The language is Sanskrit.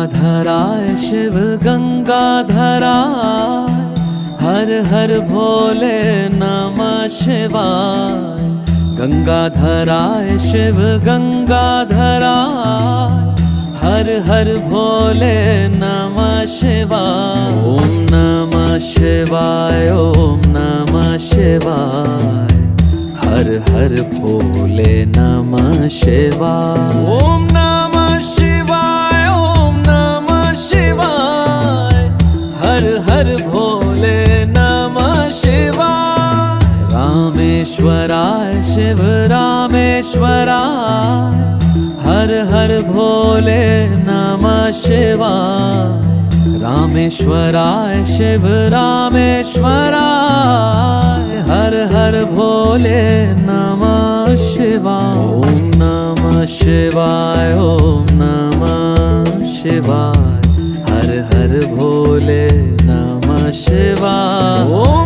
गंगाधराय शिव गंगाधराय, हर हर भोले नमः शिवाय। गंगाधराय शिव गंगाधराय, हर हर भोले नमः शिवाय। ओम नमः शिवाय, ओम नमः शिवाय, हर हर भोले नमः शिवाय। ओम नमः शिवाय, ओम नमः शिवाय, हर हर भोले नमः शिवाय। रामेश्वराय शिव रामेश्वराय, हर हर भोले नमः शिवाय। रामेश्वराय शिव रामेश्वराय, हर हर भोले नमः शिवाय। ओम नमः शिवाय, ओम नमः शिवाय, हर हर भोले नमः शिवाय।